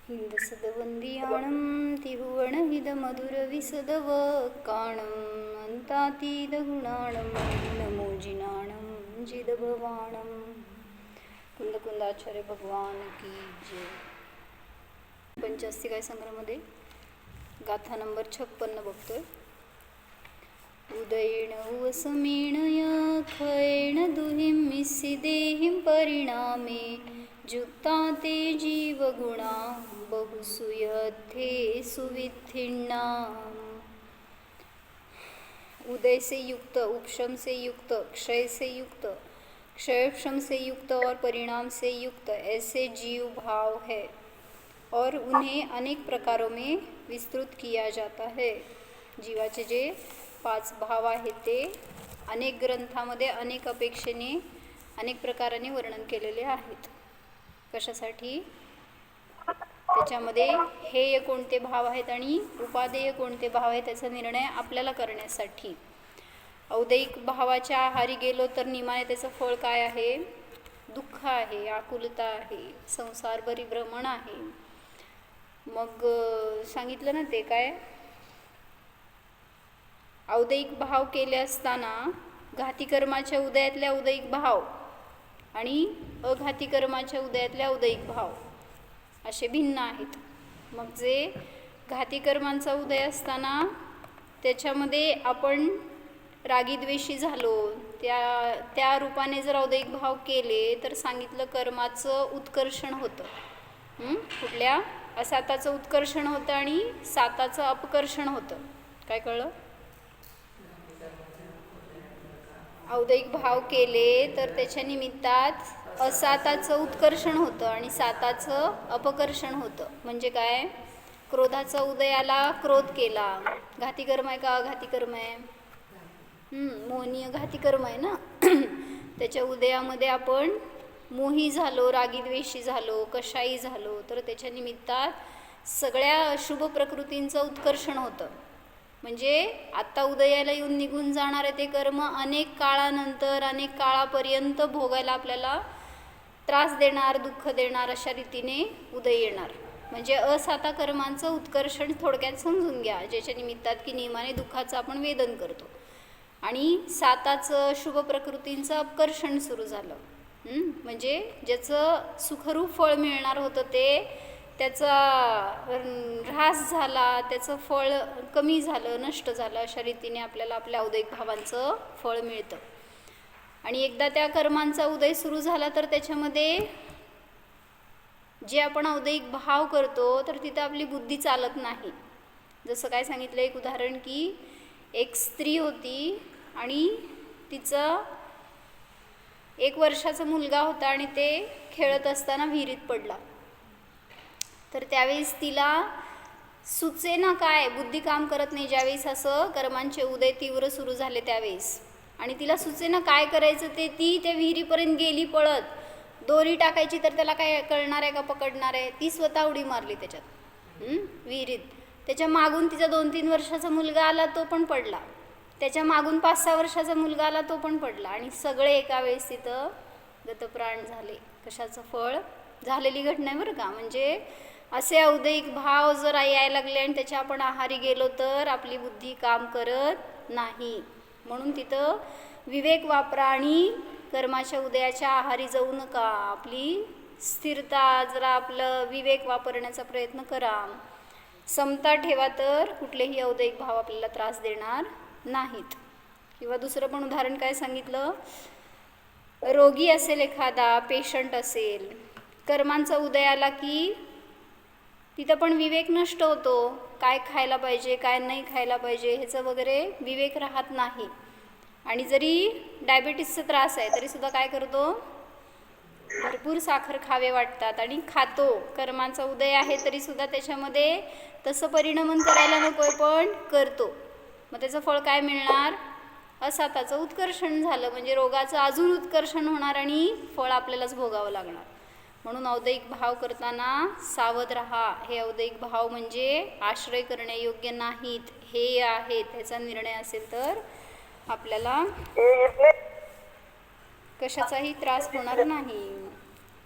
हिंदसदवंदियाणं तिरुवणहिदमधुरविसदवकाणं अन्तातीतगुणाणं नमोजिनाणं जिदभवाणं। कुंदकुंदाचार्य भगवान की जय। पंचास्तिकाय संग्रहामध्ये गाथा नंबर 56 बघतोय। उदयेन उवसमेण खयेण दुहिं मिस्सिदेहिं परिणामे जुक्ता ते जीवगुणा बहुसूयथे सुविथिन्नाम। उदय से युक्त, उपशम से युक्त, क्षय से युक्त, क्षयोपशम से युक्त और परिणाम से युक्त ऐसे जीव भाव है और उन्हें अनेक प्रकारों में विस्तृत किया जाता है। जीवाचे जे 5 भाव आहेत ते अनेक ग्रंथामध्ये अनेक अपेक्षेने अनेक प्रकाराने वर्णन केलेले आहेत। कशासाठी? त्याच्यामध्ये हेय कोणते भाव आहेत आणि उपादेय कोणते भाव आहेत त्याचा निर्णय आपल्याला करण्यासाठी। औदैहिक भावाच्या आहारी गेलो तर निमाने त्याचं फळ काय आहे? दुःख आहे, आकुलता आहे, संसार परिभ्रमण आहे। मग सांगितलं ना ते काय? औदैहिक भाव केले असताना घाती कर्माच्या उदयातल्या औदैहिक भाव आणि अघाती कर्माच्या उदयातल्या औदैहिक भाव असे भिन्न आहेत। मग जे घाती कर्मांचा उदय असताना त्याच्यामध्ये आपण रागीद्वेषी झालो, त्या रूपाने जर औदैहिक भाव केले तर सांगितलं कर्माचं उत्कर्षण होतं। कुठल्या? असाताचं उत्कर्षण होतं आणि साताचं अपकर्षण होतं। काय कळलं? औदैहिक भाव केले तर त्याच्या निमित्तात असाताचं उत्कर्षण होतं आणि साताचं अपकर्षण होतं। म्हणजे काय? क्रोधाचा उदयाला क्रोध केला, घाती कर्म आहे का अघाती कर्म आहे? मोहनीय घाती कर्म आहे ना। त्याच्या उदयामध्ये आपण मोही झालो, रागीद्वेषी झालो, कशाही झालो तर त्याच्या निमित्तात सगळ्या अशुभ प्रकृतींचं उत्कर्षण होतं। म्हणजे आत्ता उदयाला येऊन निघून जाणारे ते कर्म अनेक काळानंतर अनेक काळापर्यंत भोगायला आपल्याला त्रास देणार, दुःख देणार अशा रीतीने उदय येणार। म्हणजे असाता कर्मांचं उत्कर्षण थोडक्यात समजून घ्या, ज्याच्या निमित्तात की नियमाने दुःखाचं आपण वेदन करतो आणि साताचं शुभ प्रकृतींचं अपकर्षण सुरू झालं। म्हणजे ज्याचं सुखरूप फळ मिळणार होतं ते त्याचा ऱ्हास झाला, त्याचं फळ कमी झालं, नष्ट झालं। अशा रीतीने आपल्याला आपल्या औदैहिक भावांचं फळ मिळतं। आणि एकदा त्या कर्मांचा उदय सुरू झाला तर त्याच्यामध्ये जे आपण औदैहिक भाव करतो तर तिथं आपली बुद्धी चालत नाही। जसं काय सांगितलं एक उदाहरण की एक स्त्री होती आणि तिचा 1 वर्षाचा मुलगा होता आणि ते खेळत असताना विहिरीत पडला। तर त्यावेळेस तिला सुचेना काय, बुद्धी काम करत नाही ज्यावेळेस असं कर्मांचे उदय तीव्र सुरू झाले त्यावेळेस, आणि तिला सुचेना काय करायचं ते। ती त्या विहिरीपर्यंत गेली पळत, दोरी टाकायची तर त्याला काय कळणार आहे का पकडणार आहे? ती स्वतः उडी मारली त्याच्यात विहिरीत। त्याच्या मागून तिचा 2-3 वर्षाचा मुलगा आला, तो पण पडला। त्याच्या मागून 5-6 वर्षाचा मुलगा आला, तो पण पडला आणि सगळे एका वेळेस तिथं गतप्राण झाले। कशाचं फळ? झालेली घटना आहे बरं का। म्हणजे असे औदैहिक भाव जर यायला लागले आणि त्याच्या आपण आहारी गेलो तर आपली बुद्धी काम करत नाही। म्हणून तिथं विवेक वापरा आणि कर्माच्या उदयाच्या आहारी जाऊ नका। आपली स्थिरता जरा आपलं विवेक वापरण्याचा प्रयत्न करा, समता ठेवा, तर कुठलेही औदैहिक भाव आपल्याला त्रास देणार नाहीत। किंवा दुसरं पण उदाहरण काय सांगितलं? रोगी असेल एखादा, पेशंट असेल, कर्मांचा उदय आला की तिथं पण विवेक नष्ट होतो। काय खायला पाहिजे, काय नाही खायला पाहिजे ह्याचं वगैरे विवेक राहत नाही। आणि जरी डायबिटीसचा त्रास आहे तरी सुद्धा काय करतो? भरपूर साखर खावे वाटतात आणि खातो। कर्मांचा उदय आहे तरी सुद्धा त्याच्यामध्ये तसं परिणमन करायला नकोय पण करतो। मग त्याचं फळ काय मिळणार? असाताचं उत्कर्षण झालं। म्हणजे रोगाचं अजून उत्कर्षण होणार आणि फळ आपल्यालाच भोगावं लागणार। म्हणून औदैहिक भाव करताना सावध राहा। हे औदैहिक भाव म्हणजे आश्रय करण्यायोग्य नाहीत, हे आहेत। ह्याचा निर्णय असेल तर आपल्याला कशाचाही त्रास होणार नाही।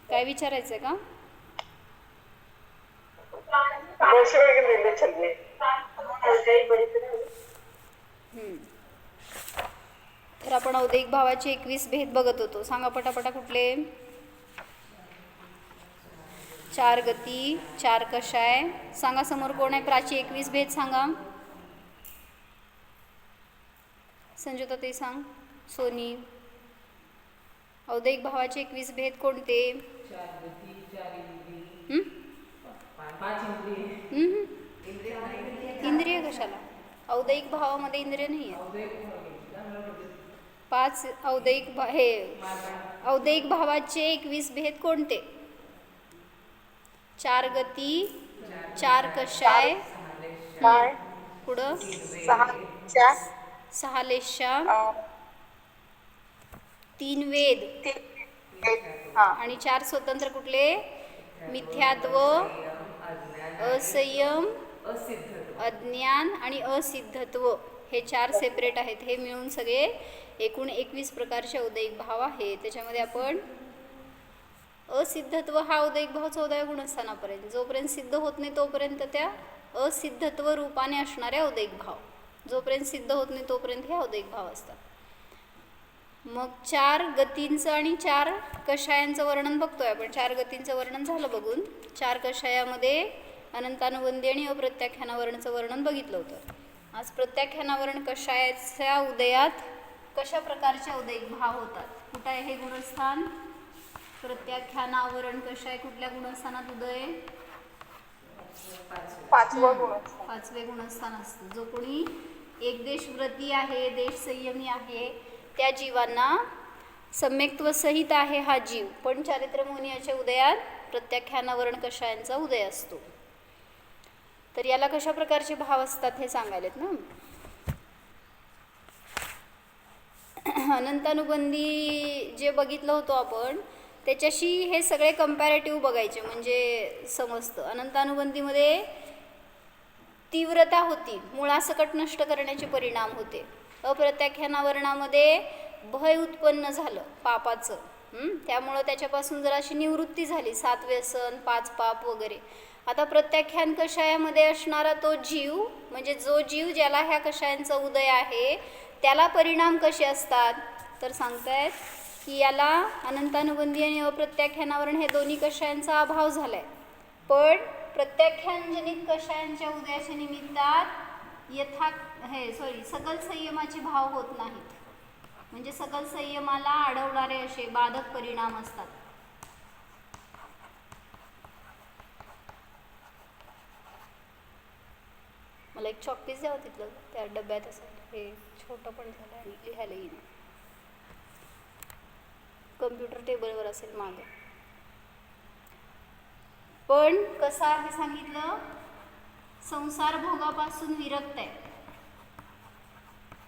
काय विचारायचं का? हम्म. तर आपण औद्योगिक भावाचे 21 भेद बघत होतो. सांगा पटापटा कुठले? 4 गती, 4 कषाय. सांगा समोर कोण आहे? प्राची 21 भेद सांगा. संजुता ते सांग. सोनी. औद्योगिक भावाचे 21 भेद कोणते? इंद्रिय कशाला? औद्योगिक भावामध्ये इंद्रिय नाही आहे. 5 औद्योगिक भावाचे 21 भेद कोणते? 4 गती, 4 कषाय, पुढं 6 लेशा, 3 वेद आणि 4 स्वतंत्र कुठले? मिथ्यात्व, असंयम, अज्ञान आणि असिद्धत्व. हे 4 सेपरेट आहेत. हे मिळून सगळे एकूण 21 प्रकारचे औद्योगिक भाव आहे. त्याच्यामध्ये आपण असिद्धत्व हा औद्योगिक भाव 14व्या गुणस्थानापर्यंत, जोपर्यंत सिद्ध होत नाही तोपर्यंत त्या असिद्धत्व रूपाने असणारे औद्योगिक भाव, जोपर्यंत सिद्ध होत नाही तोपर्यंत हे औद्योगिक भाव असतात. मग 4 गतींचं आणि 4 कषायांचं वर्णन बघतोय आपण. 4 गतींचं वर्णन झालं बघून. 4 कषायामध्ये अनंतानुबंधी आणि अप्रत्याख्यानावरणचं वर्णन बघितलं होतं. आज प्रत्याख्यानावरण कषायाच्या उदयात कशा प्रकारचे औद्योगिक भाव होतात? कुठं आहे हे गुणस्थान? प्रत्याख्यानावरण कषाय कुठल्या गुणस्थानात उदय? 5वे गुणस्थान असतं. जो कोणी एकदेशव्रती आहे, देश संयमी आहे, त्या जीवांना सम्यक्त्व सहित आहे हा जीव, पण चारित्र्यमोहनीयाच्या उदयात प्रत्याख्यानावरण कषायांचा उदय असतो. तर याला कशा प्रकारचे भाव असतात हे सांगायलेत ना. अनंतानुबंधी जे बघितलं होतं आपण त्याच्याशी हे सगळे कंपॅरेटिव्ह बघायचे म्हणजे समजतं. अनंतानुबंधीमध्ये तीव्रता होती, मुळासकट नष्ट करण्याचे परिणाम होते. अप्रत्याख्यानावरणामध्ये भय उत्पन्न झालं पापाचं, त्यामुळं त्याच्यापासून जराशी निवृत्ती झाली, 7 व्यसन, 5 पाप वगैरे. आता प्रत्याख्यान कषायामध्ये असणारा तो जीव म्हणजे जो जीव ज्याला ह्या कषायांचा उदय आहे त्याला परिणाम कसे असतात तर सांगतायत की याला अनंतानुबंधी आणि अप्रत्याख्यानावरण हे दोन्ही कषायांचा अभाव झाला आहे. पण प्रत्याख्यानजनित कषायांच्या उदयाच्या निमित्तात सकल संयमाचे भाव होत नाहीत. म्हणजे सकल संयमाला अडवणारे असे बाधक परिणाम असतात. मला एक चॉकपीस द्यावं तिथलं त्या डब्यात असं. हे छोटं पण झालं आणि लिहायला येईल. कम्प्युटर टेबलवर असेल मागे. पण कसं आहे सांगितलं? संसार भोगापासून विरक्त आहे.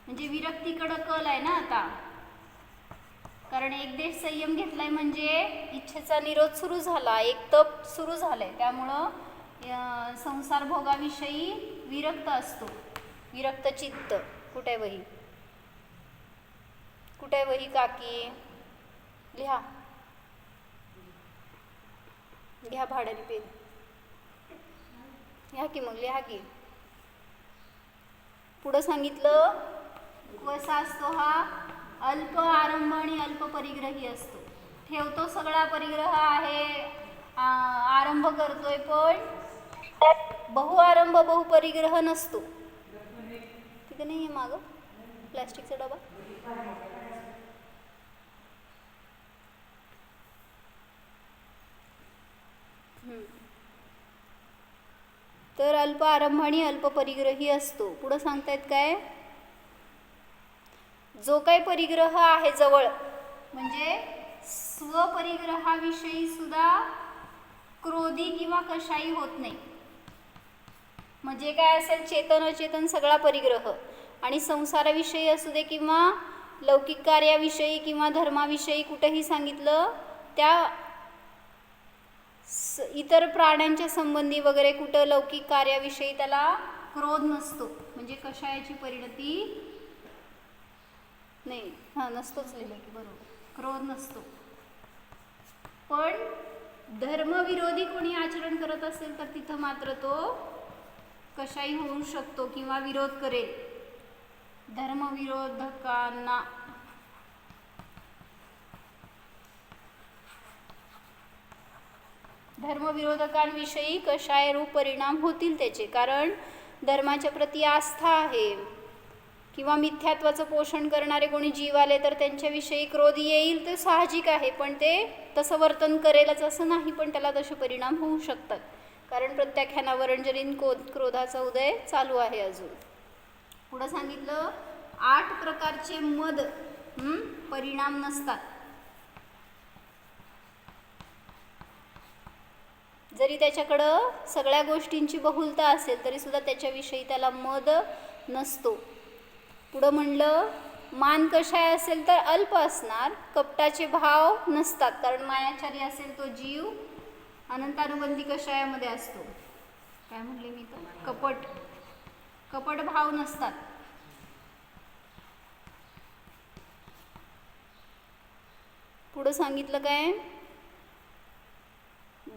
म्हणजे विरक्तीकडं कल आहे ना आता. कारण एक देश संयम घेतलाय म्हणजे इच्छेचा निरोध सुरू झाला, एक तप सुरू झालंय. त्यामुळं संसार भोगाविषयी विरक्त असतो, विरक्त चित्त. कुठे आहे वही? कुठे आहे वही काकी? लिहा, घ्या भाड्याने पेन, घ्या की मग लिहा की. पुढं सांगितलं कसा असतो हा? अल्प आरंभ आणि अल्प परिग्रही असतो. ठेवतो सगळा परिग्रह आहे, आरंभ करतोय, पण बहुआरंभ बहुपरिग्रह नसतो. ठीक आहे, नाही आहे मागं प्लॅस्टिकचा डबा. तर अल्प आरंभ आणि अल्प परिग्रही असतो. पुढं सांगतायत काय? जो काही परिग्रह आहे जवळ म्हणजे स्वपरिग्रहाविषयी सुद्धा क्रोधी किंवा कशाही होत नाही. म्हणजे काय असेल, चेतन अचेतन सगळा परिग्रह, आणि संसाराविषयी असू दे किंवा लौकिक कार्याविषयी किंवा धर्माविषयी कुठेही सांगितलं त्या इतर प्राण्यांच्या संबंधी वगैरे कुठं लौकिक कार्याविषयी त्याला क्रोध नसतो. म्हणजे कशायाची परिणती नाही, नसतोच लिहिलं की बरोबर, क्रोध नसतो. पण धर्मविरोधी कोणी आचरण करत असेल तर तिथं मात्र तो कशाही होऊ शकतो किंवा विरोध करेल. धर्मविरोधकांना धर्मविरोधकांविषयी कशाय रूप परिणाम होतील त्याचे. कारण धर्माच्या प्रती आस्था आहे किंवा मिथ्यात्वाचं पोषण करणारे कोणी जीव आले तर त्यांच्याविषयी क्रोध येईल, ते साहजिक आहे. पण ते तसं वर्तन करेलच असं नाही, पण त्याला तसे परिणाम होऊ शकतात. कारण प्रत्याख्यानावर अंजलीन क्रोधाचा उदय चालू आहे. अजून पुढं सांगितलं 8 प्रकारचे मद परिणाम नसतात. जरी त्याच्याकडं सगळ्या गोष्टींची बहुलता असेल तरी सुद्धा त्याच्याविषयी त्याला मद नसतो. पुढं म्हणलं मान कशाय असेल तर अल्प असणार. कपटाचे भाव नसतात, कारण मायाचारी असेल तो जीव अनंतानुबंधी कशायामध्ये असतो. काय म्हणले मी तर कपट भाव नसतात. पुढं सांगितलं काय,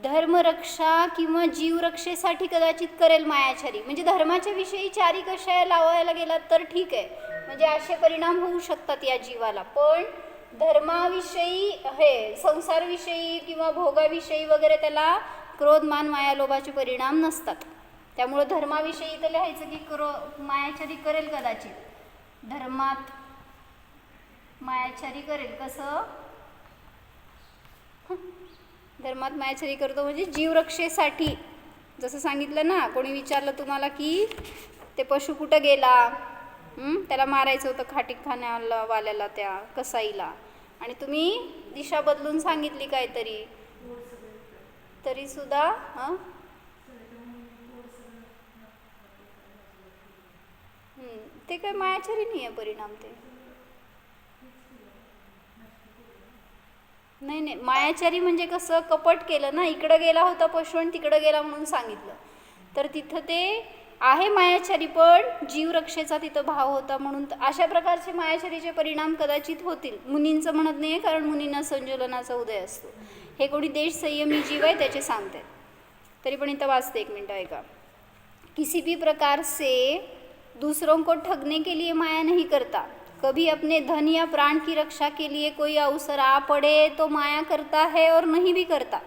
धर्मरक्षा किंवा जीवरक्षेसाठी कदाचित करेल मायाचारी. म्हणजे धर्माच्या विषयी चारी कशाया लावायला गेला तर ठीक आहे, म्हणजे असे परिणाम होऊ शकतात या जीवाला. पण धर्माविषयी हे संसारविषयी किंवा भोगाविषयी वगैरे त्याला क्रोध मान माया लोभाचे परिणाम नसतात. त्यामुळं धर्माविषयी तर लिहायचं की मायाचारी करेल कदाचित. धर्मात मायाचारी करेल. कसं धर्मात मायाचारी करतो म्हणजे जीवरक्षेसाठी. जसं सांगितलं ना, कोणी विचारलं तुम्हाला की ते पशु कुठं गेला, त्याला मारायचं होतं खाटीखान्याला वाल्याला त्या कसाईला, आणि तुम्ही दिशा बदलून सांगितली काहीतरी तरी सुद्धा ते काय मायाचारी नाही आहे परिणाम. ते नाही, मायाचारी म्हणजे कसं कपट केलं ना. इकडं गेला होता पशु आणि तिकडं गेला म्हणून सांगितलं तर तिथं ते आहे मायाचारी, पण जीवरक्षेचा तिथं भाव होता म्हणून अशा प्रकारचे मायाचारीचे परिणाम कदाचित होतील. मुनींचं म्हणत नाही, कारण मुनींना संजोलनाचा उदय असतो. हे कोणी देश संयमी जीव आहे त्याचे सांगतात. तरी पण इथं वाचते, 1 मिनट ऐका. किसी भी प्रकार से दूसरों को ठगने के लिए माया नहीं करता. कभी अपने धन या प्राण की रक्षा के लिए कोई अवसर आ पडे तो माया करता है और नहीं भी करता.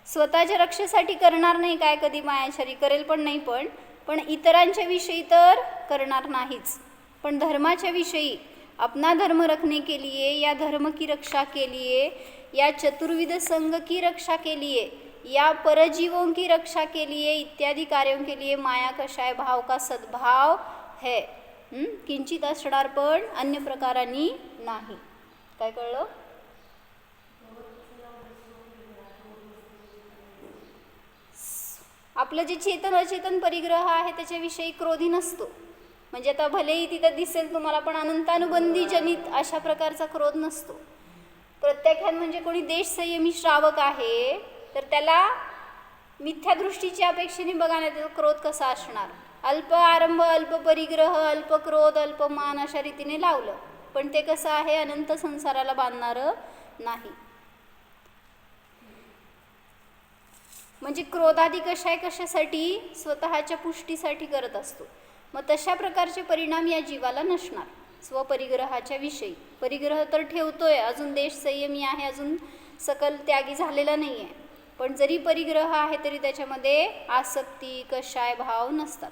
स्वतःच्या रक्षेसाठी करणार नाही काय कधी मायाचारी, करेल पण नाही, पण इतरांच्या विषयी तर करणार नाहीच. पण धर्माच्या विषयी अपना धर्म रखने के लिए या धर्म की रक्षा के लिए या चतुर्विध संघ की रक्षा के लिए या परजीवों की रक्षा के लिए इत्यादि कार्यों के लिए माया कशाय भाव का सद्भाव है. किंचित असणार पण अन्य प्रकारांनी नाही. काय कळलं? आपलं जे चेतन अचेतन परिग्रह आहे त्याच्याविषयी क्रोधी नसतो. म्हणजे आता भलेही तिथं दिसेल तुम्हाला, पण अनंतानुबंधी जनित अशा प्रकारचा क्रोध नसतो. प्रत्याख्यान म्हणजे कोणी देश संयमी श्रावक आहे तर त्याला मिथ्या दृष्टीच्या अपेक्षेने बघा ना, त्याचा क्रोध कसा असणार. अल्प आरंभ, अल्प परिग्रह, अल्प क्रोध, अल्प मान अशा रीतीने लावलं, पण ते कसं आहे अनंत संसाराला बांधणारं नाही. म्हणजे क्रोधादी कशासाठी स्वतःच्या पुष्टीसाठी करत असतो. मग तशा प्रकारचे परिणाम या जीवाला नसणार. स्वपरिग्रहाच्या विषयी परिग्रह तर ठेवतोय, अजून देश संयमी आहे, अजून सकल त्यागी झालेला नाही आहे, पण जरी परिग्रह आहे तरी त्याच्यामध्ये आसक्ती कशाय भाव नसतात.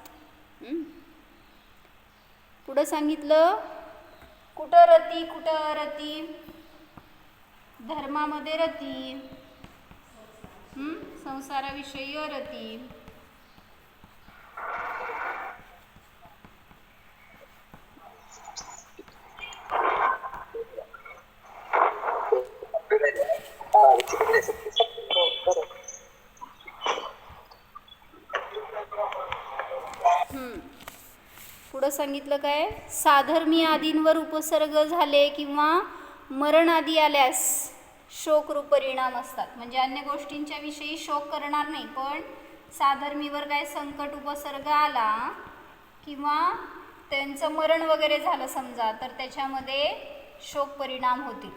पुढं सांगितलं कुठं रती, धर्मामध्ये रती, संसाराविषयी अरती. पुढं सांगितलं काय, साधर्मी आदींवर उपसर्ग झाले किंवा मरण आदी आल्यास शोकरूप परिणाम असतात. म्हणजे अन्य गोष्टींच्या विषयी शोक करणार नाही, पण साधर्मीवर काय संकट उपसर्ग आला किंवा त्यांचं मरण वगैरे झालं समजा, तर त्याच्यामध्ये शोक परिणाम होतील.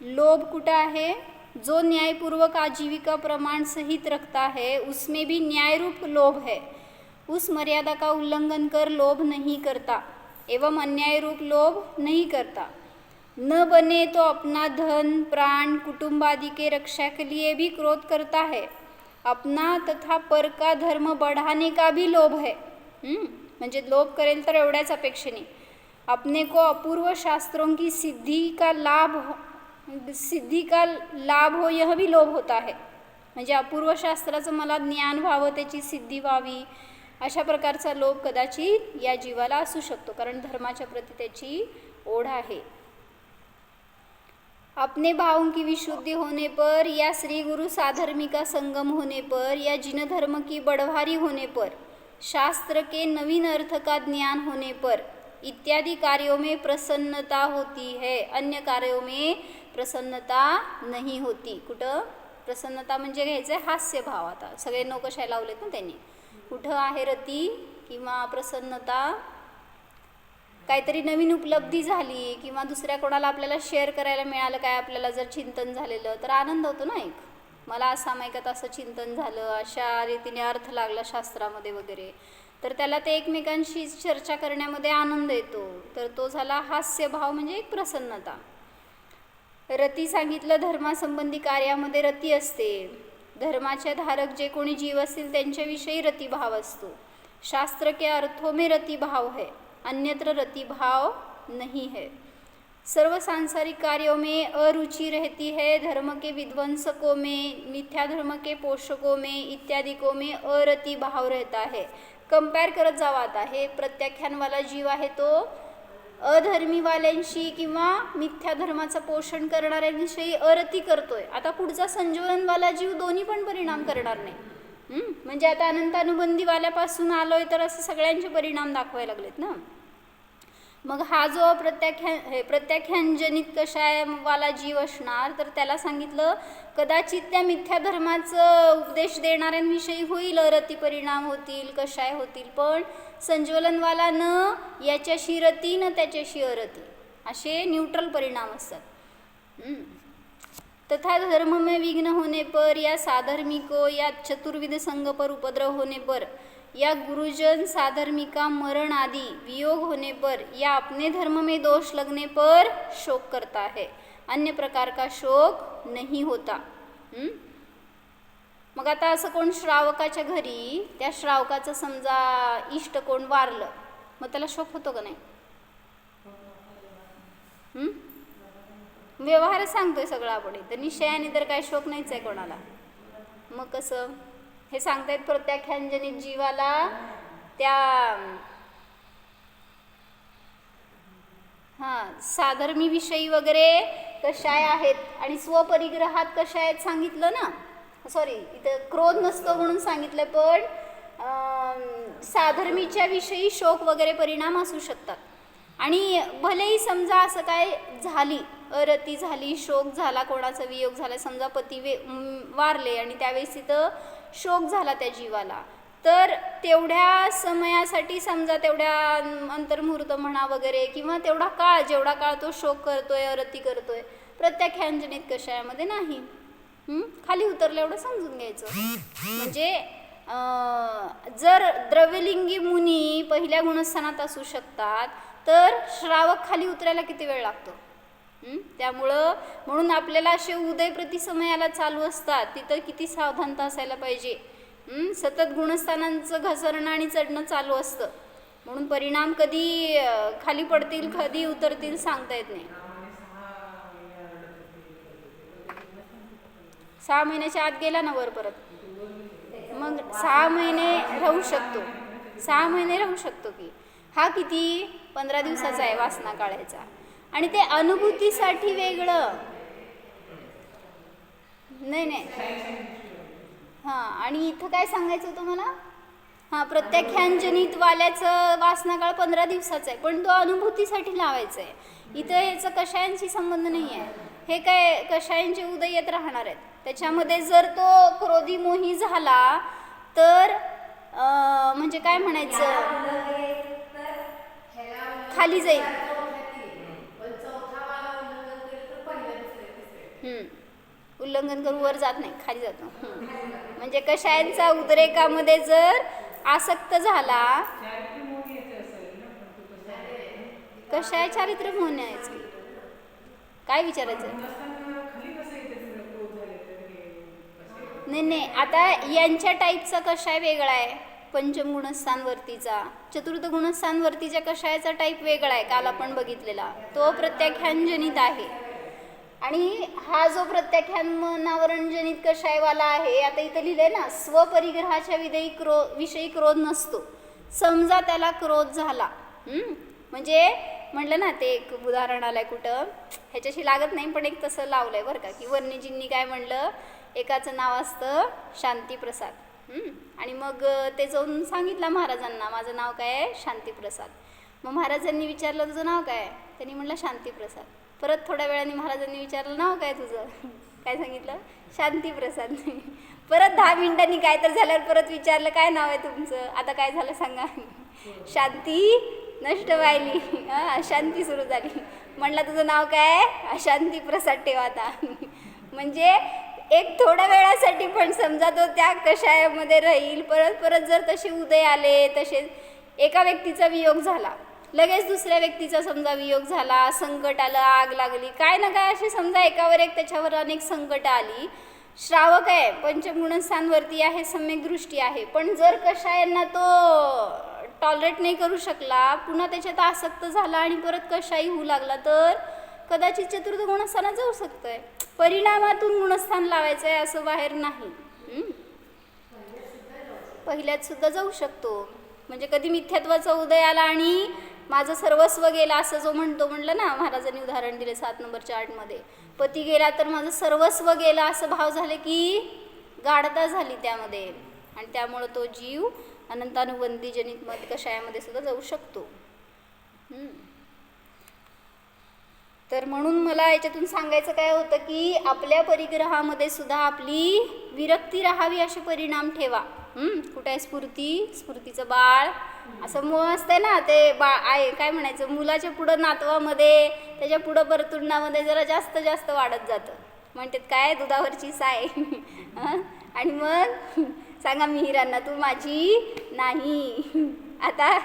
लोभ कुठं आहे? जो न्यायपूर्वक आजीविका प्रमाण सहित रखता है उसमें भी न्याय रूप लोभ है। उस मर्यादा का उल्लंघन कर लोभ नहीं करता एवं अन्याय रूप लोभ नहीं करता। न बने तो अपना धन प्राण कुटुंब आदि के रक्षा के लिए भी क्रोध करता है। अपना तथा पर का धर्म बढ़ाने का भी लोभ है। म्हणजे लोभ करेल तर एवढ्याच अपेक्षेने अपने को अपूर्व शास्त्रों की सिद्धि का लाभ हो यह भी लोभ होता है। म्हणजे अपूर्व शास्त्राचं मला ज्ञान व्हावं, त्याची सिद्धी व्हावी, अशा प्रकारचा लोभ कदाचित या जीवाला असू शकतो, कारण धर्माच्या प्रती त्याची ओढ आहे। अपने भावों की विशुद्धि होने पर या श्री गुरु साधर्मी का संगम होने पर या जिन धर्म की बढ़वारी होने पर शास्त्र के नवीन अर्थ का ज्ञान होने पर इत्यादि कार्यों में प्रसन्नता होती है, अन्य कार्यों में प्रसन्नता नहीं होती। कुठं प्रसन्नता म्हणजे घ्यायचं आहे हास्य भाव। आता सगळे नो कशाला लावलेत ना त्यांनी, कुठं आहे रती किंवा प्रसन्नता? काहीतरी नवीन उपलब्धी झाली किंवा दुसऱ्या कोणाला आपल्याला शेअर करायला मिळालं, काय आपल्याला जर चिंतन झालेलं तर आनंद होतो ना। एक मला सामायिकात असं चिंतन झालं, अशा रीतीने अर्थ लागला शास्त्रामध्ये वगैरे, तर त्याला ते एकमेकांशी चर्चा करण्यामध्ये आनंद येतो, तर तो झाला हास्य भाव म्हणजे एक प्रसन्नता। रती सांगितलं धर्मासंबंधी कार्यामध्ये रती असते, धर्माचे धारक जे कोणी जीव असतील त्यांच्याविषयी रतिभाव असतो। शास्त्र के अर्थों में रतिभाव है, अन्यत्र रतिभाव नहीं है। सर्व सांसारिक कार्यों में अरुचि रहती है, धर्म के विध्वंसकों में, मिथ्या धर्म के पोषकों में इत्यादिकों में अरति भाव रहता है। कंपेअर करत जावा। आता हे प्रत्याख्यानवाला जीव आहे तो अधर्मी वाल्यांशी किंवा मिथ्या धर्माचं पोषण करणाऱ्यांविषयी अरती करतोय। आता पुढचा संजीवनवाला जीव दोन्ही पण परिणाम करणार नाही। म्हणजे आता अनंतानुबंधीवाल्यापासून आलोय तर असं सगळ्यांचे परिणाम दाखवायला लागलेत ना। मग हा जो प्रत्याख्यानजनित कषायवाला जीव असणार तर त्याला सांगितलं कदाचित त्या मिथ्या धर्माचं उपदेश देणाऱ्यांविषयी होईल अरती परिणाम होतील, कषाय होतील, पण संज्वलनवाला न याच्याशी रती न त्याच्याशी अरती असे न्यूट्रल परिणाम असतात। तथा धर्म में विघ्न होने पर या साधर्मिको या चतुर्विध संग पर उपद्रव होने पर या गुरुजन साधर्मिका मरण आदि वियोग होने पर या अपने धर्म में दोष लगने पर शोक करता है, अन्य प्रकार का शोक नहीं होता। मग आता असं कोण श्रावकाच्या घरी त्या श्रावकाचं समजा इष्ट कोण वारलं, मग त्याला शोक होतो का नाही? व्यवहार सांगतोय सगळं आपण, तर निश्चयाने तर काय शोक नाहीच आहे कोणाला। मग कसं हे सांगतायत प्रत्याख्यानजनित जीवाला त्या साधर्मी विषयी वगैरे कशाय आहेत आणि स्वपरिग्रहात कशा आहेत सांगितलं ना। सॉरी, इथं क्रोध नसतो म्हणून सांगितलं, पण साधर्मीच्या विषयी शोक वगैरे परिणाम असू शकतात। आणि भलेही समजा असं काय झाली, अरती झाली, शोक झाला, कोणाचा वियोग झाला, समजा पती वारले आणि त्यावेळेस तिथं शोक झाला त्या जीवाला, तर तेवढ्या समयासाठी समजा तेवढ्या अंतर्मुहूर्त म्हणा वगैरे किंवा तेवढा काळ जेवढा काळ तो शोक करतोय अरती करतोय प्रत्याख्यानजनित कषायामध्ये नाही। खाली उतरलं एवढं समजून घ्यायचं। म्हणजे जर द्रव्यलिंगी मुनी पहिल्या गुणस्थानात असू शकतात तर श्रावक खाली उतरायला किती वेळ लागतो? त्यामुळं म्हणून आपल्याला असे उदय प्रतिसमयाला चालू असतात तिथं किती सावधानता असायला पाहिजे। सतत गुणस्थानांचं घसरणं आणि चढणं चालू असतं, म्हणून परिणाम कधी खाली पडतील कधी उतरतील सांगता येत नाही। 6 महिन्याच्या आत गेला ना वर परत, मग 6 महिने राहू शकतो, 6 महिने राहू शकतो की हा किती 15 दिवसाचा आहे वासना काळायचा, आणि ते अनुभूतीसाठी वेगळं नाही। आणि इथं काय सांगायचं होतं मला, प्रत्याख्यानजनित वाल्याचं वासनाकाळ 15 दिवसाचा आहे, पण तो अनुभूतीसाठी लावायचा आहे। इथं याचं कषायांशी संबंध नाही आहे, हे काय कषायांचे उदय येत राहणार आहेत। त्याच्यामध्ये जर तो क्रोधी मोही झाला तर म्हणजे काय म्हणायचं, खाली जाईल। चिंतन करू वर जात नाही, खाली जातो. म्हणजे कषायांचा उद्रेकामध्ये जर आसक्त झाला, कषाय चारित्र्य मोहण्याच की काय विचारायचं? नाही नाही, आता यांच्या टाईपचा कषाय वेगळा आहे, पंचम गुणस्थानवरतीचा. चतुर्थ गुणस्थानवरतीच्या कषायाचा टाईप वेगळा आहे, काल आपण बघितलेला, तो प्रत्याख्यानजनित आहे. आणि हा जो प्रत्याख्यानावरणजनित कषायवाला आहे, आता इथं लिहिलंय ना, स्वपरिग्रहाच्या विषयी क्रोध नसतो. समजा त्याला क्रोध झाला, म्हणजे म्हटलं ना, ते एक उदाहरण आलंय कुठं, ह्याच्याशी लागत नाही पण एक तसं लावलंय बरं का, की वर्णिजींनी काय म्हणलं, एकाचं नाव असतं शांतीप्रसाद, आणि मग ते जाऊन सांगितलं महाराजांना, माझं नाव काय आहे शांतीप्रसाद. मग महाराजांनी विचारलं तुझं नाव काय? त्यांनी म्हणलं शांतीप्रसाद. परत थोड्या वेळाने महाराजांनी विचारलं नाव काय तुझं? काय सांगितलं? शांतीप्रसाद. परत 10 मिनिटांनी काय तर झाल्यावर परत विचारलं काय नाव आहे तुमचं? आता काय झालं सांगा? शांती नष्ट व्हायली, अशांती सुरू झाली. म्हणलं तुझं नाव काय? अशांतीप्रसाद ठेवा आता. म्हणजे एक थोड्या वेळासाठी पण समजा तो त्या कषायामध्ये राहील, परत परत जर तसे उदय आले, तसे एका व्यक्तीचा वियोग झाला, लगेच दुसऱ्या व्यक्तीचा समजा वियोग झाला, संकट आलं, आग लागली, काय ना काय असे समजा एकावर एक त्याच्यावर अनेक संकट आली. श्रावक आहे, पंचगुणस्थानवरती आहे, सम्यक दृष्टी आहे, पण जर कषायांना तो टॉलरेट नाही करू शकला, पुन्हा त्याच्यात आसक्त झाला आणि परत कषाई होऊ लागला, तर कदाचित चतुर्थ गुणस्थानात जाऊ शकतंय. परिणामातून गुणस्थान लावायचं आहे असं बाहेर नाही, पहिल्यात सुद्धा जाऊ शकतो. म्हणजे कधी मिथ्यात्वाचा उदय आला आणि माझं सर्वस्व गेला असं जो म्हणतो, म्हणलं ना महाराजांनी उदाहरण दिले 7 नंबरच्या 8मध्ये, पती गेला तर माझं सर्वस्व गेला असं भाव झाले की गाढता झाली त्यामध्ये, आणि त्यामुळं तो जीव अनंतानुबंधी जनित कषायामध्ये सुद्धा जाऊ शकतो. तर म्हणून मला याच्यातून सांगायचं काय होतं की आपल्या परिग्रहामध्ये सुद्धा आपली विरक्ती राहावी असे परिणाम ठेवा. कुठे आहे स्फूर्ती? स्फूर्तीचं बाळ असं मोह असतंय ना, ते आहे काय म्हणायचं, मुलाच्या पुढं नातवामध्ये, त्याच्या पुढं परतुंडामध्ये जरा जास्त जास्त वाढत जातं. म्हणतात काय दुधावरची साय. आणि मग सांगा मिहिरांना तू माझी नाही. आता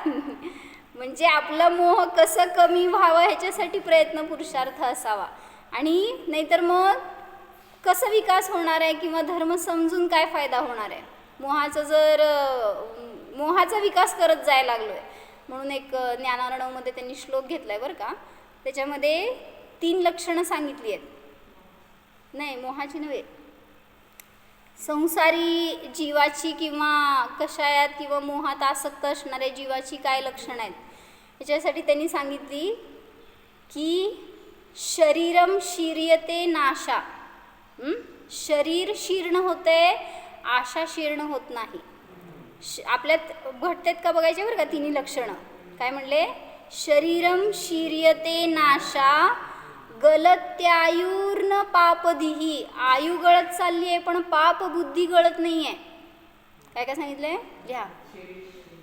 म्हणजे आपला मोह कसं कमी व्हावं ह्याच्यासाठी प्रयत्न पुरुषार्थ असावा. आणि नाहीतर मग कसं विकास होणार आहे किंवा धर्म समजून काय फायदा होणार आहे? मोहाचा विकास करत जायला लागलो आहे. म्हणून एक ज्ञानार्णवमध्ये त्यांनी श्लोक घेतला आहे बरं का, त्याच्यामध्ये 3 लक्षणं सांगितली आहेत. नाही मोहाची नव्हे, संसारी जीवाची किंवा कषायात किंवा मोहात आसक्त असणाऱ्या जीवाची काय लक्षणं आहेत याच्यासाठी त्यांनी सांगितली की शरीरम शीर्यते नाशा, शरीर शीर्ण होते, आशा शीर्ण होत नाही. आपल्यात घडतात का बघायचे बरं का 3 लक्षणं. काय म्हणले? शरीरम शीर्यते नाशा गलत्यायुर्न पापदिही, आयु गळत चालली आहे पण पाप बुद्धी गळत नाही आहे. काय काय सांगितलंय? लिहा.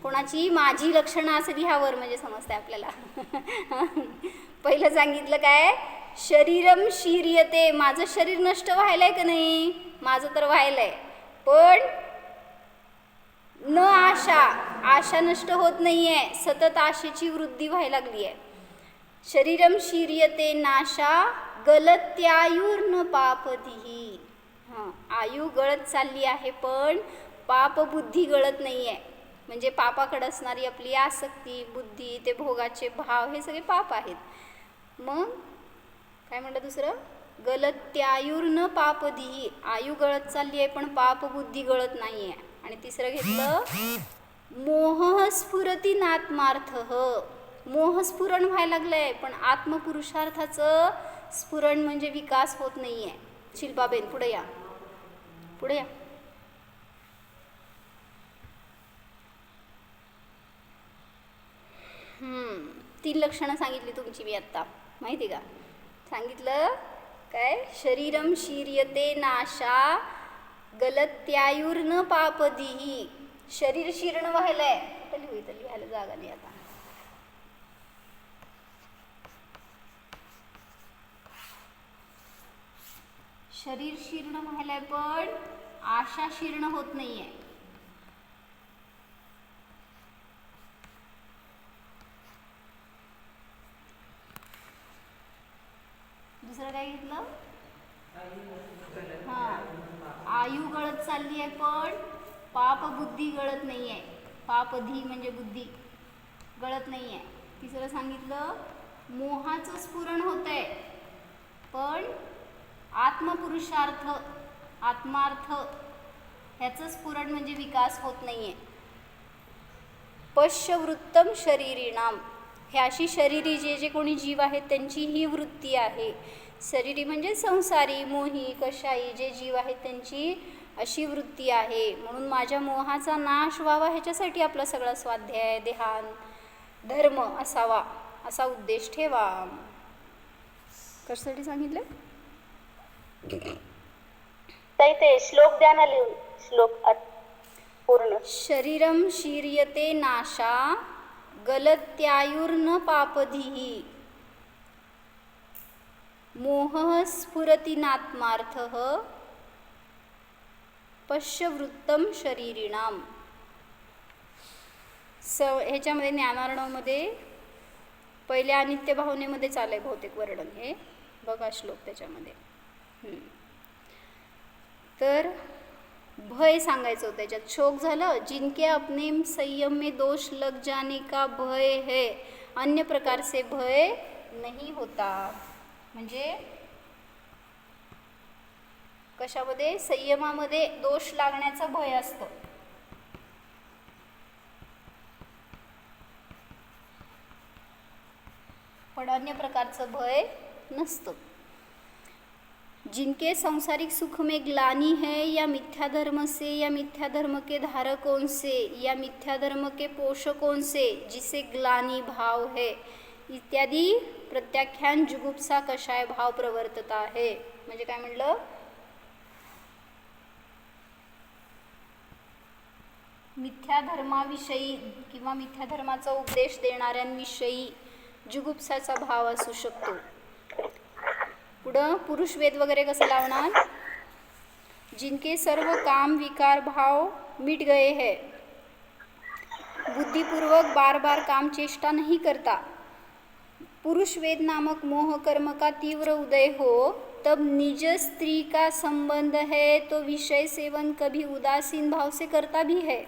कोणाची? माझी लक्षणं असं लिहावर म्हणजे समजते आपल्याला. पहिलं सांगितलं काय? शरीरम शीर्यते, माझं शरीर नष्ट व्हायलंय का नाही? माझं तर व्हायलंय, पण न आशा, आशा नष्ट होत नाहीये, सतत आशेची वृद्धी व्हायला लागली आहे. शरीरम शीर्यते नाशा गलत्यायुर्न पापदिही, आयु गळत चालली आहे पण पापबुद्धी गळत नाही आहे. म्हणजे पापाकडे असणारी आपली आसक्ती, बुद्धी, ते भोगाचे भाव, हे सगळे पाप आहेत. मग काय म्हणलं दुसरं? गलत्यायुर्न पापदिही, आयु गळत चालली आहे पण पापबुद्धी गळत नाही आहे. आणि तिसरं घेतलं मोह स्फुरती नात्मार्थ, मोहस्फुरण व्हायला लागलंय पण आत्मपुरुषार्थाचं स्फुरण म्हणजे विकास होत नाही आहे. शिल्पाबेन पुढे या, पुढे या. तीन लक्षणं सांगितली तुमची मी आत्ता, माहिती का? सांगितलं काय? शरीरम शीर्यते नाशा गलत्यायुर्न पापदिही, शरीर शीर्ण व्हायलंय, लिहायला जागा नाही आता. शरीर शीर्ण व्हायलाय पण आशा शीर्ण होत नाहीये. दुसरं काय घेतलं? आयु गळत चालली आहे पण पाप बुद्धी गळत नाही आहे. पापधी म्हणजे बुद्धी गळत नाही आहे. तिसरं सांगितलं मोहाचं स्फुरण होत आहे पण आत्मपुरुषार्थ आत्मार्थ ह्याचं स्फुरण म्हणजे विकास होत नाही आहे. पश्यवृत्तम शरीरिणाम, हे अशी शरीरी जे कोणी जीव आहेत त्यांची ही वृत्ती आहे. शरीरी म्हणजे संसारी, मोही, कशाई जे जीव आहेत त्यांची अशी वृत्ती आहे. म्हणून माझ्या मोहाचा नाश व्हावा ह्याच्यासाठी आपला सगळा स्वाध्याय, ध्यान, धर्म असावा असा उद्देश ठेवा. कशासाठी सांगितलं? ते श्लोक द्या ना लिहून, श्लोक पूर्ण. शरीरम शीर्यते नाशा गलत्यायुर्न पापधीः मोहः स्फुरति नात्मार्थः पश्यवृत्तम शरीरिणाम. ह्याच्यामध्ये ज्ञानार्णवमध्ये पहिल्या अनित्य भावनेमध्ये चालय बहुतेक वर्णन. हे बघा श्लोक त्याच्यामध्ये. तर भय सांगायचं होतं त्याच्यात. शोक झालं, जिनके अपने संयम में दोष लग जाने का भय है, अन्य प्रकार से भय नहीं होता. म्हणजे कशामध्ये? संयमामध्ये दोष लागण्याचा भय असतं. पण अन्य प्रकारचं भय नसतं. जिनके सांसारिक सुख में ग्लानि है या मिथ्या धर्म से या मिथ्या धर्म के धारकों से या मिथ्या धर्म के पोषकों से जिसे ग्लानि भाव है इत्यादि प्रत्याख्यान जुगुप्सा कषाय भाव प्रवर्तता है. म्हणजे काय म्हणलं? मिथ्या धर्माविषयी किंवा मिथ्या धर्माचा उपदेश देणाऱ्यांविषयी जुगुप्साचा भाव असू शकतो. पुढं पुरुष वेद वगैरे कसं लावणार? जिनके सर्व काम विकार भाव मिट गए हैं, बुद्धिपूर्वक बार बार काम चेष्टा नहीं करता, पुरुष वेद नामक मोह कर्म का तीव्र उदय हो, तब निज स्त्री का संबंध है तो विषय सेवन कभी उदासीन भाव से करता भी है.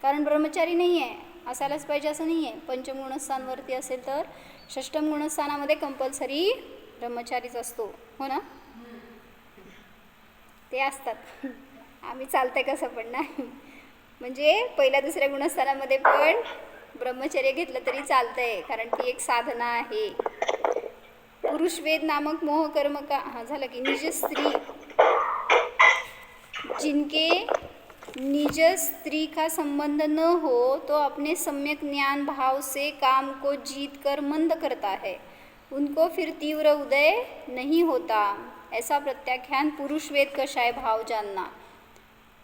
कारण ब्रह्मचारी नाही आहे, असायलाच पाहिजे असं नाही आहे. पंचम गुणस्थानवरती असेल तर षष्टम गुणस्थानामध्ये कंपल्सरी ब्रह्मचारीच असतो, हो ना? ते असतात. आम्ही चालतंय कसं पण नाही. म्हणजे पहिल्या दुसऱ्या गुणस्थानामध्ये पण ब्रह्मचर्य घेतलं तरी चालतंय, कारण ती एक साधना आहे. पुरुष वेद नामक मोह कर्म का झालं की निज स्त्री, जिनके निज स्त्री का संबंध न हो तो अपने सम्यक ज्ञान भाव से काम को जीत कर मंद करता है, उनको फिर तीव्र उदय नहीं होता. ऐसा प्रत्याख्यान पुरुष वेद कषाय भाव जानना.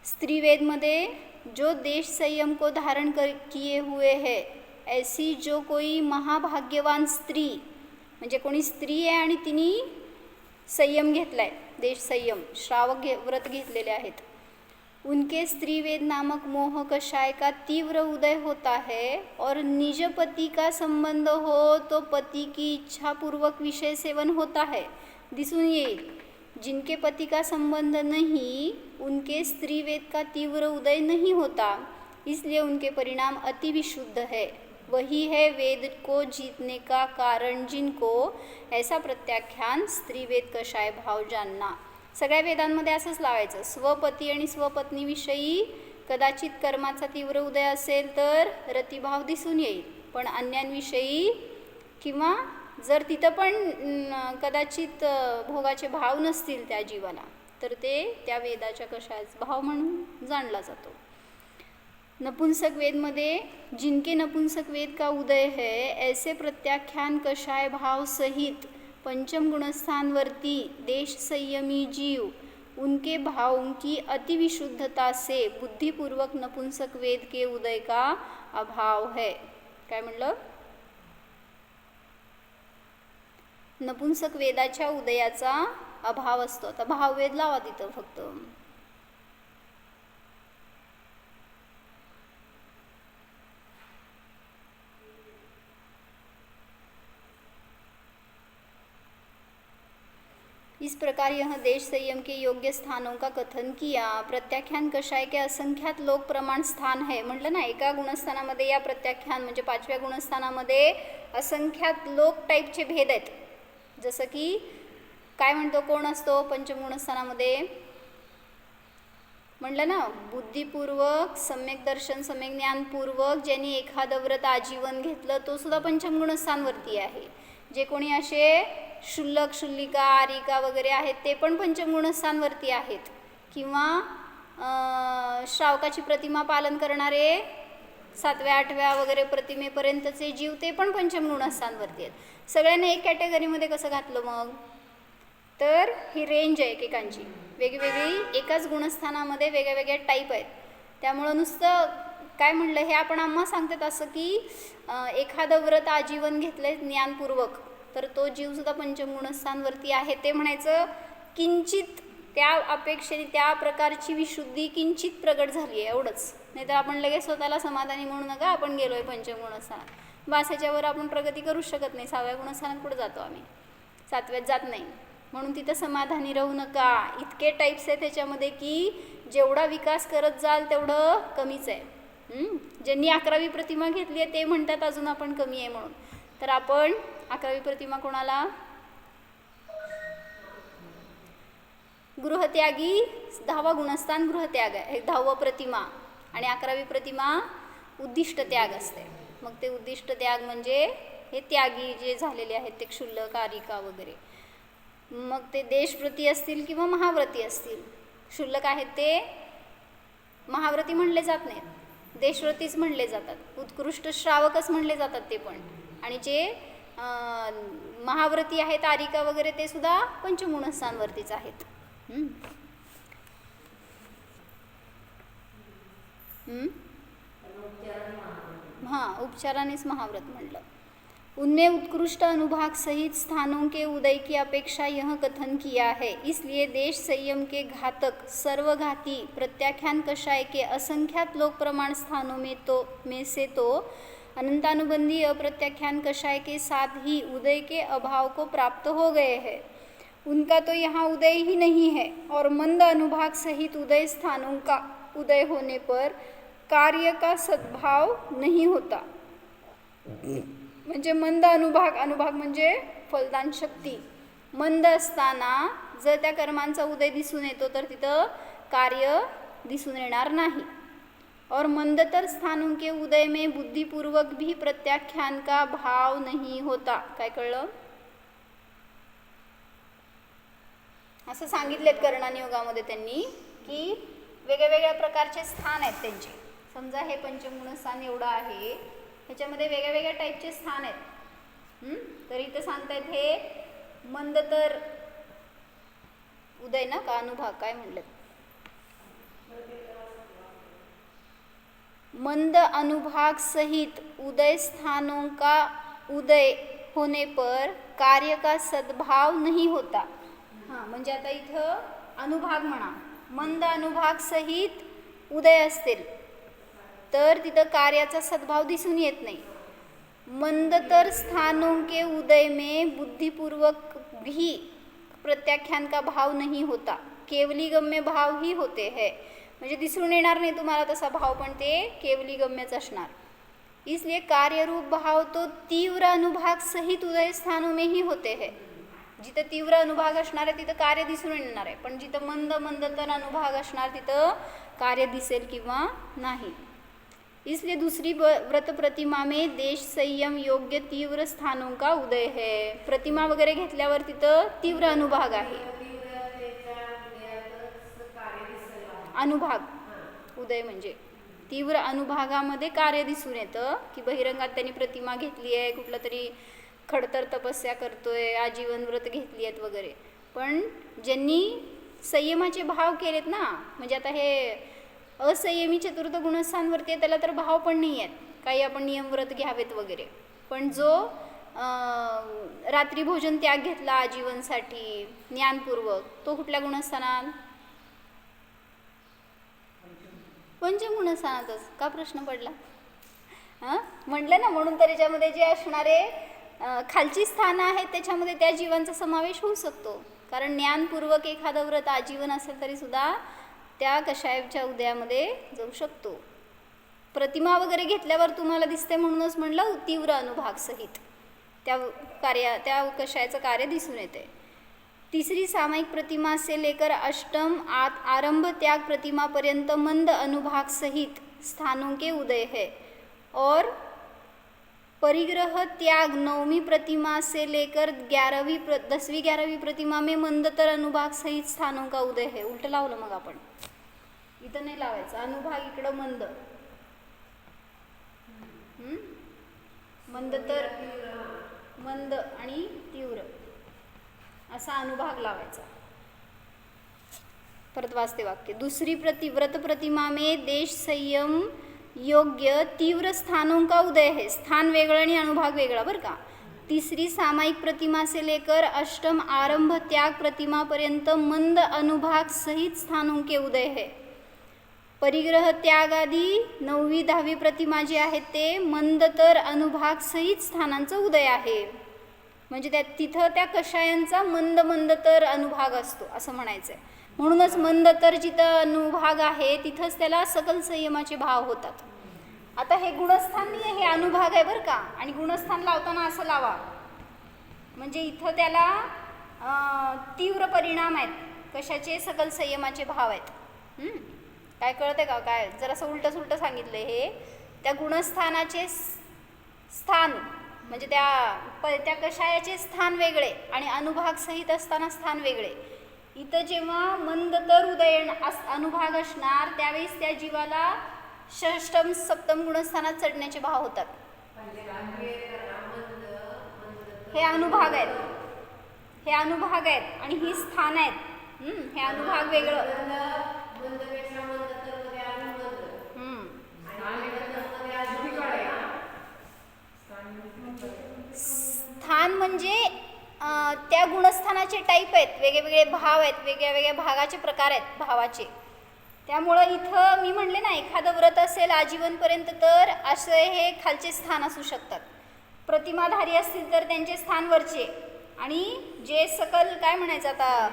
स्त्री वेद में जो देश संयम को धारण किए हुए है, ऐसी जो कोई महाभाग्यवान स्त्री, म्हणजे कोणी स्त्री आहे आणि तिने संयम घेतलाय, देश संयम, श्रावक व्रत घेतलेले आहेत, उनके स्त्री वेद नामक मोह कषाय का तीव्र उदय होता है और निज पति का संबंध हो तो पति की इच्छा पूर्वक विषय सेवन होता है. दिसून येईल. जिनके पति का संबंध नहीं, उनके स्त्री वेद का तीव्र उदय नहीं होता, इसलिए उनके परिणाम अति विशुद्ध है. वही है वेद को जीतने का कारण, जिनको ऐसा प्रत्याख्यान स्त्री वेद कषाय भाव जानना. सगळ्या वेदांमध्ये असंच लावायचं. स्वपती आणि स्वपत्नीविषयी कदाचित कर्माचा तीव्र उदय असेल तर रतिभाव दिसून येईल, पण अन्यांविषयी किंवा जर तिथं पण कदाचित भोगाचे भाव नसतील त्या जीवाला, तर ते त्या वेदाच्या कशाचा भाव म्हणून जाणला जातो. नपुंसक वेद में जिनके नपुंसक वेद का उदय है, ऐसे प्रत्याख्यान कषाय भाव सहित पंचम गुणस्थानवर्ती देश संयमी जीव, उनके भावों की अति विशुद्धता से बुद्धिपूर्वक नपुंसक वेद के उदय का अभाव है. काय म्हणलं? नपुंसक वेदाच्या उदयाचा अभाव असतो. आता भाववेद लावा तिथं फक्त. इस प्रकार यह देश संयम के योग्य स्थानों का कथन किया. प्रत्याख्यान कषाय के असंख्यात लोक प्रमाण स्थान है. म्हटलं ना, एका गुणस्थानामध्ये या प्रत्याख्यान म्हणजे 5व्या गुणस्थानामध्ये असंख्यात लोक टाईपचे भेद आहेत. जसं की काय म्हणतो, कोण असतो पंचम गुणस्थानामध्ये? म्हटलं ना, बुद्धिपूर्वक, सम्यक दर्शन, सम्यक ज्ञानपूर्वक ज्यांनी एखादं व्रत आजीवन घेतलं तो सुद्धा पंचम गुणस्थानवरती आहे. जे कोणी असे शुल्लक, शुल्लिका, आरिका वगैरे आहेत ते पण पंचम गुणस्थानवरती आहेत. किंवा श्रावकाची प्रतिमा पालन करणारे 7व्या 8व्या वगैरे प्रतिमेपर्यंतचे जीव ते पण पंचम गुणस्थानवरती आहेत. सगळ्यांना एक कॅटेगरीमध्ये कसं घातलं मग? तर ही रेंज आहे एकेकांची वेगवेगळी. एकाच गुणस्थानामध्ये वेगळ्या वेगळ्या टाईप आहेत. त्यामुळं नुसतं काय म्हणलं, हे आपण आम्हा सांगतात असं की एखादं व्रत आजीवन घेतलंय ज्ञानपूर्वक तर तो जीवसुद्धा पंचम गुणस्थानवरती आहे. ते म्हणायचं किंचित त्या अपेक्षेने त्या प्रकारची विशुद्धी किंचित प्रगट झाली आहे, एवढंच. नाहीतर आपण लगेच स्वतःला समाधानी म्हणू नका आपण गेलो आहे पंचम गुणस्थानात. बस ह्याच्यावर आपण प्रगती करूच शकत नाही. 6व्या गुणस्थानात पुढे जातो आम्ही, 7व्यात जात नाही. म्हणून तिथं समाधानी राहू नका. इतके टाईप्स आहेत त्याच्यामध्ये की जेवढा विकास करत जाल तेवढं कमीच आहे. ज्यांनी 11वी प्रतिमा घेतली आहे ते म्हणतात अजून आपण कमी आहे म्हणून. तर आपण 11वी प्रतिमा कोणाला? गृहत्यागी 10वा गुणस्थान गृहत्याग आहे, 10वा प्रतिमा. आणि 11वी प्रतिमा उद्दिष्ट त्याग असते. मग ते उद्दिष्ट त्याग म्हणजे हे त्यागी जे झालेले आहेत ते क्षुल्लक, आरिका वगैरे. मग ते देशव्रती असतील किंवा महाव्रती असतील. क्षुल्लक आहेत ते महाव्रती म्हणले जात नाहीत, देशव्रतीच म्हणले जातात. उत्कृष्ट श्रावकच म्हणले जातात ते पण. आणि जे महाव्रती आहेत आरिका वगैरे ते सुद्धा पंचगुणस्थानवरतीच आहेत. हाँ, उपचारानेच महाव्रत म्हणलं. उनमें उत्कृष्ट अनुभाग सहित स्थानों के उदय की अपेक्षा यह कथन किया है. इसलिए देश संयम के घातक सर्वघाती प्रत्याख्यान कषाय के असंख्यात लोक प्रमाण स्थानों में से तो अनंतानुबंधी अप्रत्याख्यान कषाय के साथ ही उदय के अभाव को प्राप्त हो गए हैं. उनका तो यहाँ उदय ही नहीं है. और मंद अनुभाग सहित उदय स्थानों का उदय होने पर कार्य का सद्भाव नहीं होता. म्हणजे मंद अनुभाग, अनुभाग म्हणजे फलदान शक्ती. मंद असताना जर त्या कर्मांचा उदय दिसून येतो तर तिथं कार्य दिसून येणार नाही. और मंदतर स्थानों के उदय में बुद्धिपूर्वक भी प्रत्याख्यान का भाव नहीं होता. काय कळलं? असं सांगितलेत कर्णानी योगामध्ये त्यांनी की वेगवेगळ्या प्रकारचे स्थान आहेत त्यांचे. समजा हे पंचगुण स्थान एवढं आहे, ह्याच्यामध्ये वेगळ्या वेगळ्या टाईपचे स्थान आहेत. तर इथं सांगतायत हे मंदतर उदय ना का अनुभाग काय म्हणलं? मंद अनुभाग सहित उदय स्थानों का उदय होने पर कार्य का सद्भाव नहीं होता. हां, म्हणजे आता इथं अनुभाग म्हणा, मंद अनुभाग सहित उदय असतील तर तिथं कार्याचा सद्भाव दिसून येत नाही. मंदतर स्थानों के उदय में बुद्धिपूर्वक भी प्रत्याख्यान का भाव नहीं होता. केवली गम्य भाव ही होते है. म्हणजे दिसून येणार नाही तुम्हाला तसा भाव, पण ते केवली गम्यच असणार. इसलिए कार्यरूप भाव तो तीव्र अनुभाग सहित उदय स्थानों में ही होते है. जिथं तीव्र अनुभाग असणार आहे तिथं कार्य दिसून येणार आहे, पण जिथं मंदतर अनुभाग असणार तिथं कार्य दिसेल किंवा नाही. इसलिए दूसरी व्रत प्रतिमा में देश संयम योग्य तीव्र स्थानों का उदय है. प्रतिमा वगैरे घेतल्यावर तिथं तीव्र अनुभाग आहे. अनुभाग उदय म्हणजे तीव्र अनुभागामध्ये कार्य दिसून येतं की बहिरंगात त्यांनी प्रतिमा घेतली आहे, कुठलं तरी खडतर तपस्या करतोय, आजीवन व्रत घेतली आहेत वगैरे. पण ज्यांनी संयमाचे भाव केलेत ना, म्हणजे आता हे असंयमी चतुर्थ गुणस्थानवरती आहे त्याला तर भाव पण नाही आहेत काही आपण नियमव्रत घ्यावेत वगैरे. पण जो रात्रीभोजन त्याग घेतला आजीवनसाठी ज्ञानपूर्वक, तो कुठल्या गुणस्थानात? पंचम गुणस्थानातच. का प्रश्न पडला? म्हटलं ना, म्हणून तर याच्यामध्ये जे असणारे खालची स्थानं आहेत त्याच्यामध्ये त्या जीवांचा समावेश होऊ शकतो. कारण ज्ञानपूर्वक एखादं व्रत आजीवन असेल तरी सुद्धा त्या कषायाच्या उदयामध्ये जाऊ शकतो. प्रतिमा वगैरे घेतल्यावर तुम्हाला दिसते म्हणूनच म्हणलं तीव्र अनुभागसहित त्या कषायाचं कार्य दिसून येते. तीसरी सामायिक प्रतिमा से लेकर अष्टम आरंभ त्याग प्रतिमा पर्यंत मंद अनुभाग सहित स्थानों के उदय है और परिग्रह त्याग नवमी प्रतिमा से लेकर 10वीं 11वीं प्रतिमा में मंदतर अनुभाग सहित स्थानों का उदय है. उलट लावलं मग आपण, इथं नाही लावायचं. अनुभाग इकडं मंद, मंदतर मंद आणि तीव्र असा अनुभाग लावायचा. परत वाचते वाक्य. दूसरी व्रत प्रतिमा में देश संयम योग्य तीव्र स्थानों का उदय है. स्थान वेगळं आणि अनुभाग वेगळा बरं का. तीसरी सामायिक प्रतिमा से लेकर अष्टम आरंभ त्याग प्रतिमा पर्यंत मंद अनुभाग सहित स्थानों के उदय है. परिग्रह त्याग आदी 9वी 10वी प्रतिमा जे आहेत ते मंदतर अनुभाग सहित स्थानांचा उदय आहे. म्हणजे तिथं त्या कषायांचा मंदतर अनुभाग असतो असं म्हणायचं आहे. म्हणूनच मंदतर जिथं अनुभाग आहे तिथंच त्याला सकल संयमाचे भाव होतात. आता हे गुणस्थान नाही, हे अनुभाग आहे बरं का. आणि गुणस्थान लावताना असं लावा, म्हणजे इथं त्याला तीव्र परिणाम आहेत, कशाचे? सकल संयमाचे भाव आहेत. काय कळतं का? काय जरासं उलटं सांगितलं. हे त्या गुणस्थानाचे स्थान म्हणजे त्या कषायाचे स्थान वेगळे आणि अनुभाग सहित असताना स्थान वेगळे. इथं जेव्हा मंदतर उदयन अनुभाग असणार त्यावेळेस त्या जीवाला षष्टम सप्तम गुणस्थानात चढण्याचे भाव होतात. हे अनुभाग आहेत, हे अनुभाग आहेत आणि ही स्थान आहेत. हे अनुभाग वेगळं. स्थान म्हणजे त्या गुणस्थानाचे टाईप आहेत, वेगवेगळे भाव आहेत, वेगळ्या भागाचे प्रकार आहेत भावाचे. त्यामुळं इथं मी म्हणले ना, एखादं व्रत असेल आजीवनपर्यंत तर असे हे खालचे स्थान असू शकतात. प्रतिमाधारी असतील तर त्यांचे स्थान वरचे, आणि जे सकल काय म्हणायचं आता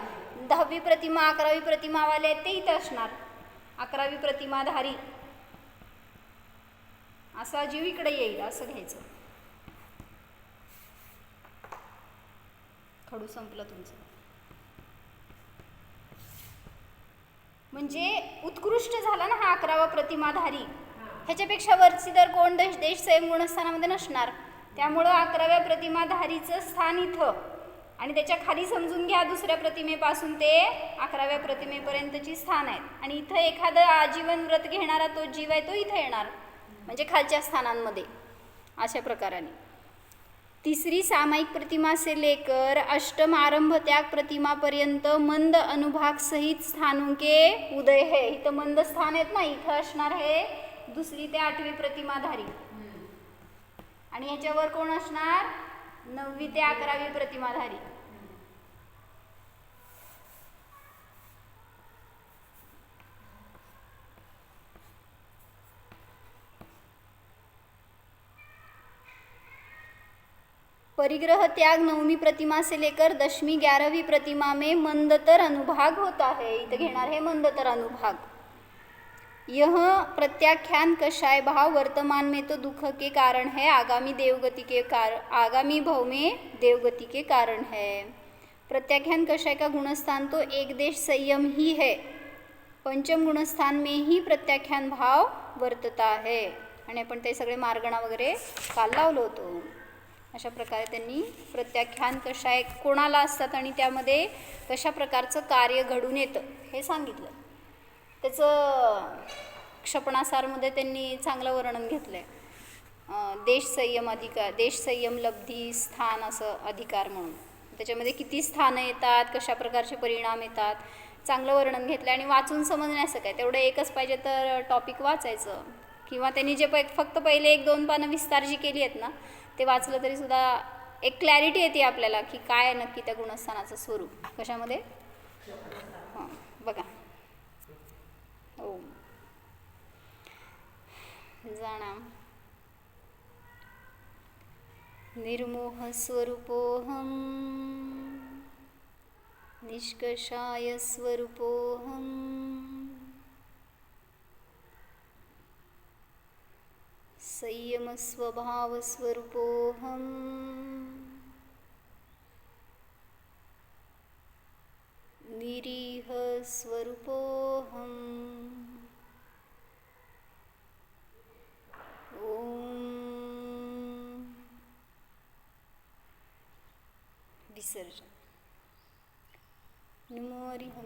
10वी प्रतिमा 11वी प्रतिमावाले आहेत ते इथं असणार. 11वी प्रतिमाधारी असा जीव इकडे येईल असं घ्यायचं. खडू संपलं तुमचं. म्हणजे उत्कृष्ट झाला ना हा 11वा प्रतिमाधारी. ह्याच्यापेक्षा वरची तर कोण देश संयम गुणस्थानामध्ये नसणार. त्यामुळं 11व्या प्रतिमाधारीचं स्थान इथं, आणि त्याच्या खाली समजून घ्या दुसऱ्या प्रतिमेपासून ते 11व्या प्रतिमेपर्यंतची स्थान आहेत. आणि इथं एखादं आजीवन व्रत घेणारा तो जीव आहे तो इथं येणार, म्हणजे खालच्या स्थानांमध्ये. अशा प्रकाराने तीसरी सामायिक प्रतिमा से लेकर अष्टम आरंभ त्याग प्रतिमा पर्यंत मंद अनुभाग सहित स्थानों के उदय है. इथं मंद स्थान आहेत ना, इथं असणार हे 2री ते 8वी प्रतिमाधारी, आणि याच्यावर कोण असणार? 9वी ते 11वी प्रतिमाधारी. परिग्रह त्याग 9वीं प्रतिमा से लेकर 10वीं 11वीं प्रतिमा में मंदतर अनुभाग होता है. इथं घेणार है मंदतर अनुभाग. यह प्रत्याख्यान कषाय भाव वर्तमान में तो दुख के कारण है, आगामी भाव में देवगति के कारण है. प्रत्याख्यान कषाय का गुणस्थान तो एक देश संयम ही है. पंचम गुणस्थान में ही प्रत्याख्यान भाव वर्तता है. आणि आपण ते सगळे मार्गणा वगैरे काल लावलो होतो. अशा प्रकारे त्यांनी प्रत्याख्यान कषाय कोणाला असतात आणि त्यामध्ये कशा प्रकारचं कार्य घडून येतं हे सांगितलं. त्याचं क्षपणासारमध्ये त्यांनी चांगलं वर्णन घेतलं आहे. देश संयम लब्धी स्थान असं अधिकार म्हणून. त्याच्यामध्ये किती स्थानं येतात, कशा प्रकारचे परिणाम येतात, चांगलं वर्णन घेतलं. आणि वाचून समजण्याचं काय, तेवढं एकच पाहिजे तर टॉपिक वाचायचं, किंवा त्यांनी जे फक्त पहिले 1-2 पानं विस्तार जी केली आहेत ना ते वाचलं तरी सुद्धा एक क्लॅरिटी येते आपल्याला की काय नक्की त्या गुणस्थानाचं स्वरूप कशामध्ये. हां बघा. ओम जाणा निर्मोह स्वरूपोऽहं निष्कषाय स्वरूपोऽहं संयम स्वभाव स्वरूपोऽहं निरीह स्वरूपोऽहं ओम विसर्जन. नमो हरिः.